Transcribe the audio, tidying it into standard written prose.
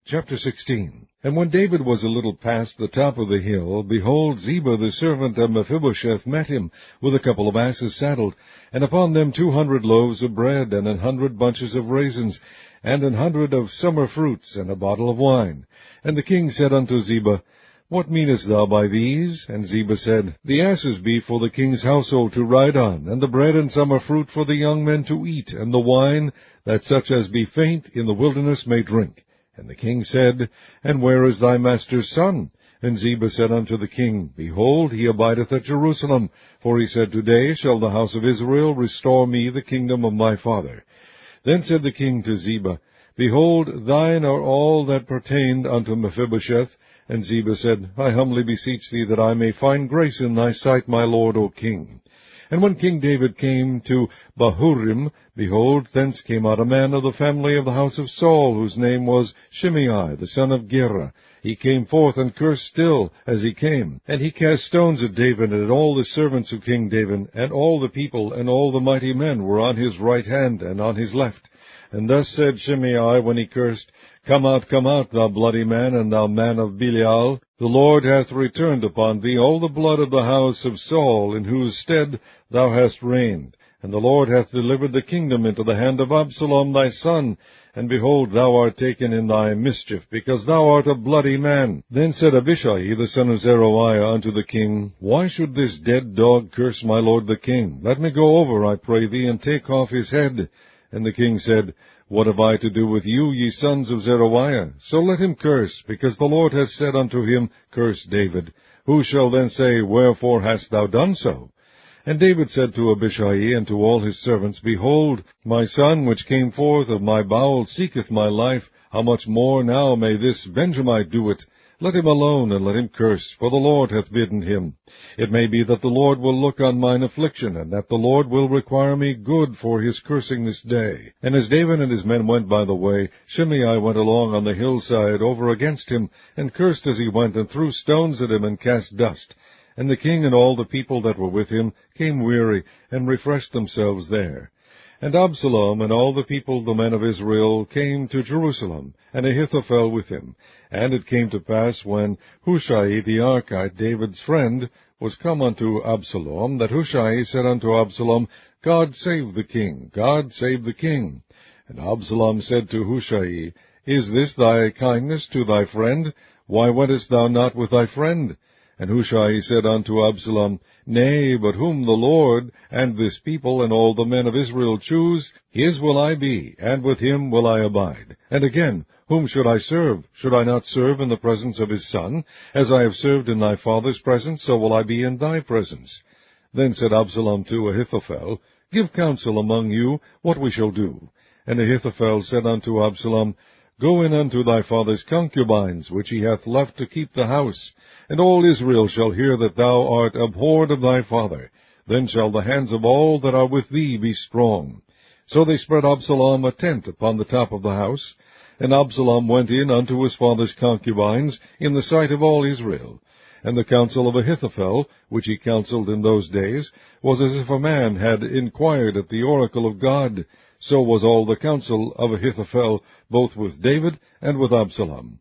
Chapter 16. And when David was a little past the top of the hill, behold, Ziba the servant of Mephibosheth met him, with a couple of asses saddled, and upon them 200 loaves of bread, and 100 bunches of raisins, and 100 of summer fruits, and a bottle of wine. And the king said unto Ziba, What meanest thou by these? And Ziba said, The asses be for the king's household to ride on, and the bread and summer fruit for the young men to eat, and the wine, that such as be faint in the wilderness may drink. And the king said, And where is thy master's son? And Ziba said unto the king, Behold, he abideth at Jerusalem. For he said, Today shall the house of Israel restore me the kingdom of my father. Then said the king to Ziba, Behold, thine are all that pertained unto Mephibosheth. And Ziba said, I humbly beseech thee that I may find grace in thy sight, my lord, O king. And when King David came to Bahurim, behold, thence came out a man of the family of the house of Saul, whose name was Shimei, the son of Gera. He came forth and cursed still as he came. And he cast stones at David and at all the servants of King David, and all the people and all the mighty men were on his right hand and on his left. And thus said Shimei when he cursed, Come out, thou bloody man, and thou man of Belial. The Lord hath returned upon thee all the blood of the house of Saul, in whose stead thou hast reigned. And the Lord hath delivered the kingdom into the hand of Absalom thy son. And behold, thou art taken in thy mischief, because thou art a bloody man. Then said Abishai the son of Zeruiah unto the king, Why should this dead dog curse my lord the king? Let me go over, I pray thee, and take off his head. And the king said, What have I to do with you, ye sons of Zeruiah? So let him curse, because the Lord hath said unto him, Curse David. Who shall then say, Wherefore hast thou done so? And David said to Abishai and to all his servants, Behold, my son which came forth of my bowels seeketh my life. How much more now may this Benjamite do it? Let him alone, and let him curse, for the Lord hath bidden him. It may be that the Lord will look on mine affliction, and that the Lord will require me good for his cursing this day. And as David and his men went by the way, Shimei went along on the hillside over against him, and cursed as he went, and threw stones at him, and cast dust. And the king and all the people that were with him came weary, and refreshed themselves there. And Absalom and all the people, the men of Israel, came to Jerusalem, and Ahithophel with him. And it came to pass, when Hushai the Archite, David's friend, was come unto Absalom, that Hushai said unto Absalom, God save the king, God save the king. And Absalom said to Hushai, Is this thy kindness to thy friend? Why wentest thou not with thy friend? And Hushai said unto Absalom, Nay, but whom the Lord, and this people, and all the men of Israel choose, his will I be, and with him will I abide. And again, whom should I serve? Should I not serve in the presence of his son? As I have served in thy father's presence, so will I be in thy presence. Then said Absalom to Ahithophel, Give counsel among you what we shall do. And Ahithophel said unto Absalom, Go in unto thy father's concubines, which he hath left to keep the house, and all Israel shall hear that thou art abhorred of thy father. Then shall the hands of all that are with thee be strong. So they spread Absalom a tent upon the top of the house, and Absalom went in unto his father's concubines in the sight of all Israel. And the counsel of Ahithophel, which he counseled in those days, was as if a man had inquired at the oracle of God. So was all the counsel of Ahithophel, both with David and with Absalom.